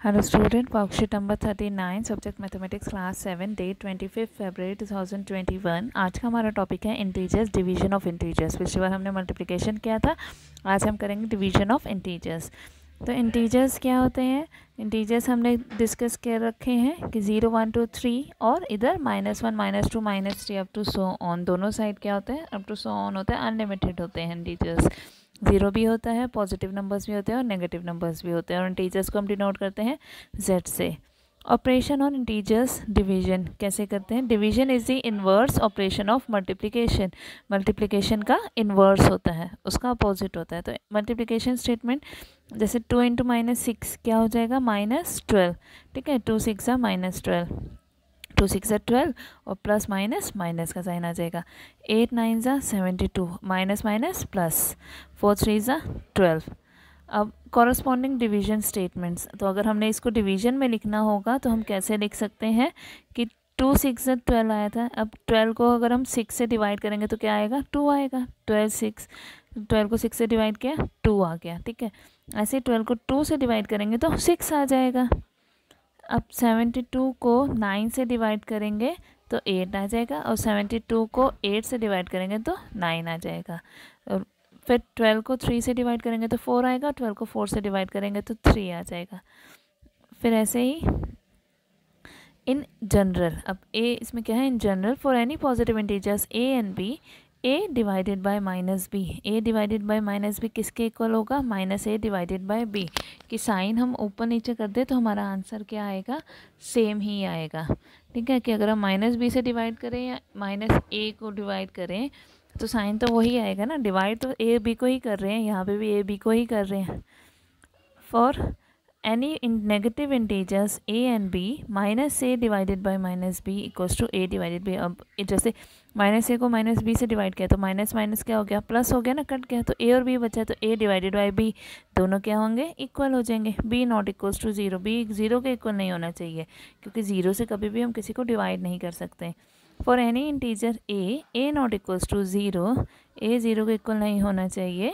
Hello student, worksheet number 39, subject mathematics class 7, date 25 फरवरी 2021। आज का हमारा टॉपिक है इंटीजर्स, डिवीजन ऑफ इंटीजर्स। पिछली बार हमने मल्टीप्लिकेशन किया था, आज हम करेंगे डिवीजन ऑफ इंटीजर्स। तो इंटीजर्स क्या होते हैं? इंटीजर्स हमने डिस्कस कर रखे हैं कि 0 1 2 3 और इधर -1 -2 -3 अप टू सो ऑन। दोनों साइड क्या होते हैं? अप टू सो ऑन होते हैं, अनलिमिटेड होते हैं इंटीजर्स। 0 भी होता है, पॉजिटिव नंबर्स भी होते हैं और नेगेटिव नंबर्स भी होते हैं। और इंटीजर्स को हम डिनोट करते हैं z से। ऑपरेशन ऑन इंटीजर्स, डिवीजन कैसे करते हैं? Division is the inverse operation of multiplication. Multiplication का इन्वर्स होता है, उसका अपोजिट होता है। तो मल्टीप्लिकेशन स्टेटमेंट जैसे 2 × -6 क्या हो जाएगा? -12। ठीक है, 2 6 -12, 2 6 12 और प्लस माइनस माइनस का साइन आ जाएगा। 8 9 72, माइनस माइनस प्लस, 4 3 12। अब कॉरस्पॉन्डिंग डिवीजन स्टेटमेंट्स, तो अगर हमने इसको डिवीजन में लिखना होगा तो हम कैसे लिख सकते हैं कि 2 6 12 आया था। अब 12 को अगर हम 6 से डिवाइड करेंगे तो क्या आएगा? 2 आएगा। 12 को 6 से डिवाइड किया, 2 आ गया। ठीक है, ऐसे 12 को 2 से डिवाइड करेंगे तो 6 आ जाएगा। अब 72 को 9 से डिवाइड करेंगे तो 8 आ जाएगा, और 72 को 8 से डिवाइड करेंगे तो 9 आ जाएगा। और फिर 12 को 3 से डिवाइड करेंगे तो 4 आएगा, 12 को 4 से डिवाइड करेंगे तो 3 आ जाएगा। फिर ऐसे ही इन जनरल, अब ए इसमें क्या है? In general for any positive integers a and b, a divided by minus b. A divided by minus b किसके इक्वल होगा? -a divided by b. कि साइन हम ऊपर नीचे कर दे तो हमारा आंसर क्या आएगा? सेम ही आएगा। ठीक है, कि अगर हम -b से डिवाइड करें या -a को डिवाइड करें तो साइन तो वही आएगा ना। डिवाइड तो a b को ही कर रहे हैं, यहाँ पे भी a b को ही कर रहे हैं। For any negative integers a and b, -a divided by -b equals to a divided by, अब जैसे -a को -b से डिवाइड किया तो माइनस माइनस क्या हो गया? प्लस हो गया ना, कट गया। तो a और b बचा, तो a डिवाइडेड बाय b दोनों क्या होंगे? इक्वल हो जाएंगे। b not equals to 0, b 0 के इक्वल नहीं होना चाहिए, क्योंकि 0 से कभी भी हम किसी को डिवाइड नहीं कर सकते। For any integer a not equals to 0, a 0 के इक्वल नहीं होना चाहिए।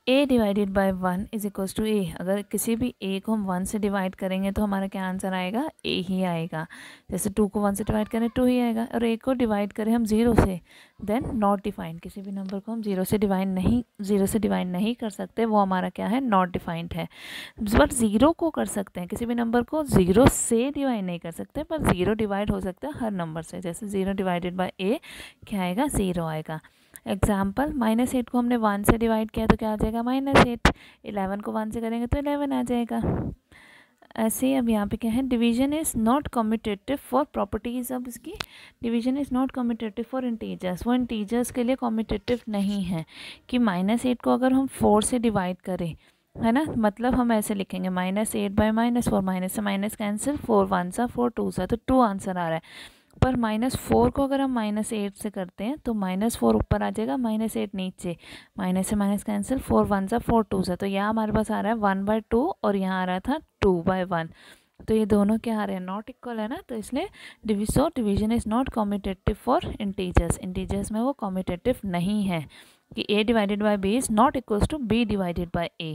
a divided by 1 is equals to a। अगर किसी भी a को हम 1 से डिवाइड करेंगे तो हमारा क्या आंसर आएगा? a ही आएगा। जैसे 2 को 1 से डिवाइड करें 2 ही आएगा, और a को डिवाइड करें हम 0 से, देन नॉट डिफाइंड। किसी भी नंबर को हम 0 से डिवाइड नहीं कर सकते, वो हमारा क्या है? नॉट डिफाइंड है। बट 0 को कर सकते हैं, किसी भी नंबर को 0 से डिवाइड नहीं कर सकते, पर 0 डिवाइड हो सकता है हर नंबर से। जैसे 0 डिवाइडेड बाय a क्या आएगा? 0 आएगा। एग्जाम्पल, -8 को हमने 1 से डिवाइड किया तो क्या आ जाएगा? -8। 11 को 1 से करेंगे तो 11 आ जाएगा। ऐसे ही अब यहाँ पे क्या है? Division is not commutative for properties. अब इसकी division is not commutative for integers, वो इंटीजर्स के लिए कम्यूटेटिव नहीं है। कि -8 को अगर हम 4 से डिवाइड करें, है ना, मतलब हम ऐसे लिखेंगे -8 बाय -4, माइनस से माइनस कैंसिल, 4 1 4 2 तो 2 आंसर आ रहा है। पर -4 को अगर हम -8 से करते हैं तो -4 ऊपर आ जाएगा, -8 नीचे, माइनस से माइनस कैंसिल, 4 1 4 2 तो यहाँ हमारे पास आ रहा है 1/2 और यहाँ आ रहा था 2/1। तो ये दोनों क्या आ रहे हैं? नॉट इक्वल है ना, तो इसलिए division is not commutative for integers. Integers में वो कम्यूटेटिव नहीं है कि a divided by b is not equals to b divided by a।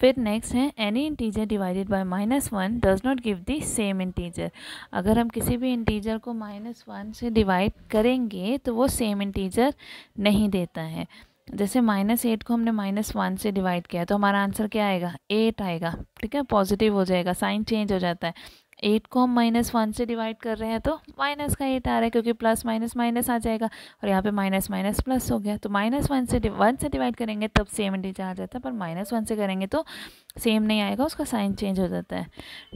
फिर नेक्स्ट है any integer divided by -1 does not give the same integer. अगर हम किसी भी इंटीजर को -1 से डिवाइड करेंगे तो वो सेम इंटीजर नहीं देता है। जैसे -8 को हमने -1 से डिवाइड किया तो हमारा आंसर क्या आएगा? 8 आएगा। ठीक है, पॉजिटिव हो जाएगा, साइन चेंज हो जाता है। 8 को हम -1 से डिवाइड कर रहे हैं तो माइनस का 8 आ रहा है, क्योंकि प्लस माइनस माइनस आ जाएगा, और यहाँ पे माइनस माइनस प्लस हो गया। तो -1 से डिवाइड करेंगे तब सेम इंटीजर आ जाता है, पर -1 से करेंगे तो सेम नहीं आएगा, उसका साइन चेंज हो जाता है।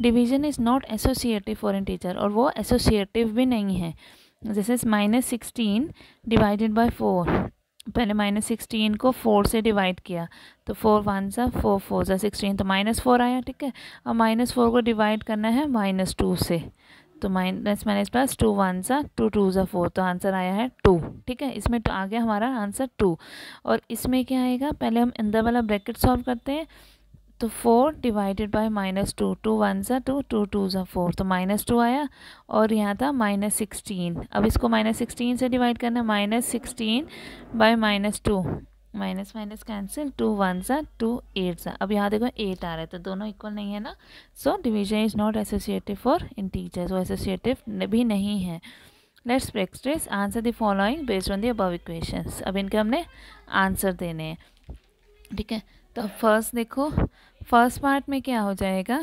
Division is not associative for integer, और वो एसोसिएटिव भी नहीं है। जैसे -16 डिवाइडेड बाय 4, पहले -16 को 4 से डिवाइड किया तो 4 1 4 4 16, तो -4 आया। ठीक है, अब -4 को डिवाइड करना है -2 से, तो माइनस माइनस प्लस, 2 1 2 2 4, तो आंसर आया है 2। ठीक है, इसमें तो आ गया हमारा आंसर 2। और इसमें क्या आएगा? पहले हम अंदर वाला ब्रैकेट सॉल्व करते हैं, तो 4 डिवाइडेड बाय -2, 2 1 2 2 2 4, तो -2 आया, और यहाँ था -16। अब इसको -16 से डिवाइड करना है, -16 बाय -2, माइनस माइनस कैंसिल, 2 1 सा 2 8 सा। अब यहाँ देखो 8 आ रहा है तो दोनों इक्वल नहीं है ना, so division is not associative for integers, वो एसोसिएटिव भी नहीं है। Let's practice answer the following based on the above equations. अब इनके हमने आंसर देने हैं, ठीक है। तो फर्स्ट देखो, फर्स्ट पार्ट में क्या हो जाएगा,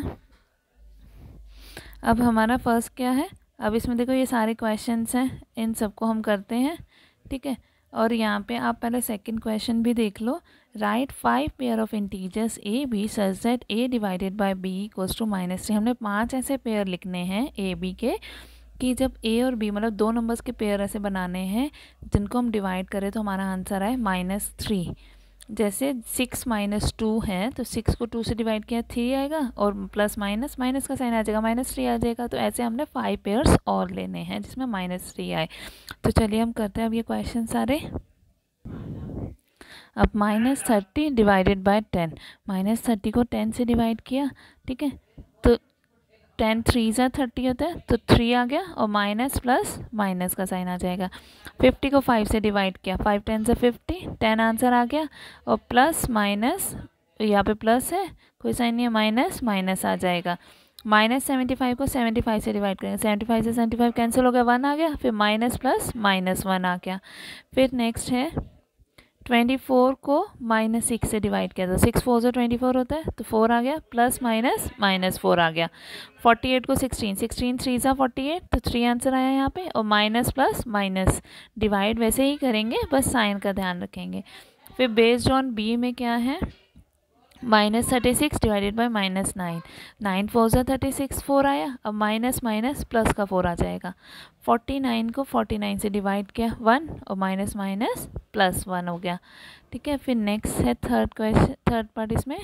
अब हमारा फर्स्ट क्या है, अब इसमें देखो ये सारे क्वेश्चंस हैं, इन सबको हम करते हैं, ठीक है। और यहाँ पे आप पहले सेकंड क्वेश्चन भी देख लो, right 5 pair of integers A B such that A divided by B equals to -3। हमने 5 ऐसे पेयर लिखने हैं ए बी के कि जब ए और बी मतलब 2 नंबर्स के पेयर ऐसे बनाने हैं जिनको हम डिवाइड करें तो हमारा आंसर आए -3। जैसे 6 - 2 है तो 6 को 2 से डिवाइड किया 3 आएगा, और प्लस माइनस माइनस का साइन आ जाएगा -3 आ जाएगा। तो ऐसे हमने 5 पेयर्स और लेने हैं जिसमें -3 आए। तो चलिए हम करते हैं अब ये क्वेश्चन सारे। अब -30 डिवाइडेड बाय 10, -30 को 10 से डिवाइड किया, ठीक है। तो 10 3 सा 30 होता है तो 3 आ गया, और माइनस प्लस माइनस का साइन आ जाएगा। 50 को 5 से डिवाइड किया, 5 10 से 50, 10 आंसर आ गया, और प्लस माइनस यहाँ पे प्लस है, कोई साइन नहीं है, माइनस माइनस आ जाएगा। -75 को 75 से डिवाइड करेंगे, 75 से 75 कैंसिल हो गया, 1 आ गया, फिर माइनस प्लस -1 आ गया। फिर नेक्स्ट है 24 को -6 से डिवाइड किया, तो 6 4 से 24 होता है तो 4 आ गया, प्लस माइनस -4 आ गया। 48 को 16 3 सा 48 तो 3 आंसर आया यहाँ पे, और माइनस प्लस माइनस डिवाइड वैसे ही करेंगे, बस साइन का ध्यान रखेंगे। फिर बेस्ड ऑन बी में क्या है, -36 डिवाइडेड बाय -9, 9 4 सा 36 4 आया, अब माइनस माइनस प्लस का 4 आ जाएगा। 49 को 49 से डिवाइड किया 1, और माइनस माइनस प्लस 1 हो गया, ठीक है। फिर नेक्स्ट है थर्ड क्वेश्चन, थर्ड पार्ट इसमें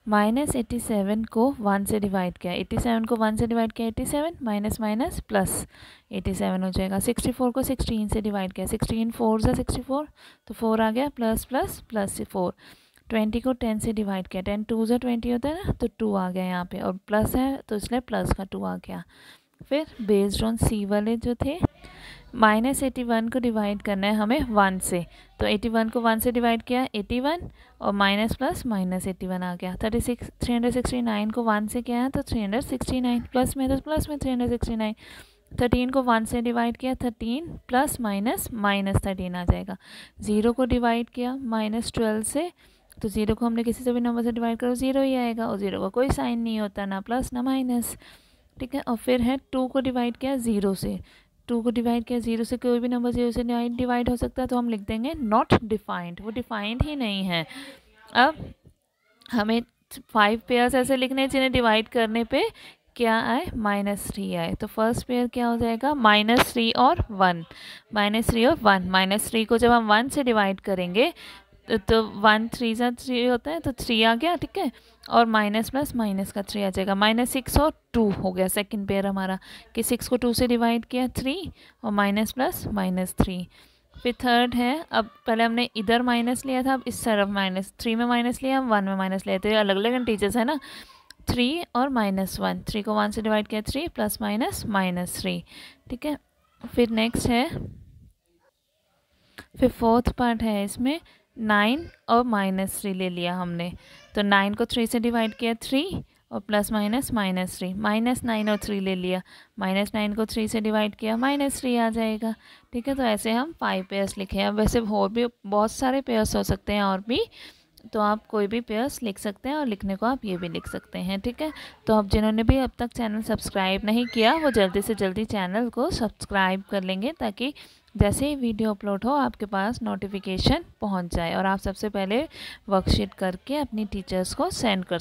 -87 को 1 से डिवाइड किया, 87 को 1 से डिवाइड किया 87, माइनस माइनस प्लस 87 हो जाएगा। 64 को 16 से डिवाइड किया, 16 4 सा 64 तो 4 आ गया, प्लस प्लस प्लस 4। 20 को 10 से डिवाइड किया, 10 2 सा 20 होता है ना, तो 2 आ गया यहाँ पे, और प्लस है तो इसलिए प्लस का 2 आ गया। फिर बेस्ड ऑन सी वाले जो थे, -81 को डिवाइड करना है हमें 1 से, तो 81 को 1 से डिवाइड किया 81, और माइनस प्लस -81 आ गया। 369 को 1 से किया है तो 369, प्लस में तो प्लस में 369। 13 को 1 से डिवाइड किया 13, प्लस माइनस -13 आ जाएगा। 0 को डिवाइड किया -12 से, तो 0 को हमने किसी से भी नंबर से डिवाइड करो 0 ही आएगा, और 0 का कोई साइन नहीं होता, ना प्लस ना माइनस, ठीक है। और फिर है 2 को डिवाइड किया 0 से, 2 को डिवाइड किया 0 से, कोई भी नंबर 0 से डिवाइड हो सकता है, तो हम लिख देंगे नॉट डिफाइंड, वो डिफाइंड ही नहीं है। अब हमें 5 पेयर्स ऐसे लिखने हैं जिन्हें डिवाइड करने पे क्या आए, -3 आए। तो फर्स्ट पेयर क्या हो जाएगा, -3 और 1, -3 और 1। -3 को जब हम 1 से डिवाइड करेंगे तो 1 3 सा 3 होता है तो 3 आ गया, ठीक है, और माइनस प्लस माइनस का 3 आ जाएगा। -6 और 2 हो गया सेकंड पेयर हमारा, कि 6 को 2 से डिवाइड किया 3, और माइनस प्लस -3। फिर थर्ड है, अब पहले हमने इधर माइनस लिया था, अब इस तरफ -3 में माइनस लिया, 1 में माइनस लिया, तो ये अलग अलग इंटीजर्स है ना, 3 और -1। 3 को 1 से डिवाइड किया 3, प्लस माइनस -3, ठीक है। फिर नेक्स्ट है, फिर फोर्थ पार्ट है इसमें 9 और -3 ले लिया हमने, तो 9 को 3 से डिवाइड किया 3, और प्लस माइनस -3, -9 और 3 ले लिया, -9 को 3 से डिवाइड किया -3 आ जाएगा, ठीक है। तो ऐसे हम 5 पेयर्स लिखे हैं। अब वैसे और भी बहुत सारे पेयर्स हो सकते हैं और भी, तो आप कोई भी पेयर्स लिख सकते हैं, और लिखने को आप ये भी लिख सकते हैं, ठीक है। तो अब जिन्होंने भी अब तक चैनल सब्सक्राइब नहीं किया वो जल्दी से जल्दी चैनल को सब्सक्राइब कर लेंगे, ताकि जैसे ही वीडियो अपलोड हो आपके पास नोटिफिकेशन पहुंच जाए, और आप सबसे पहले वर्कशीट करके अपनी टीचर्स को सेंड कर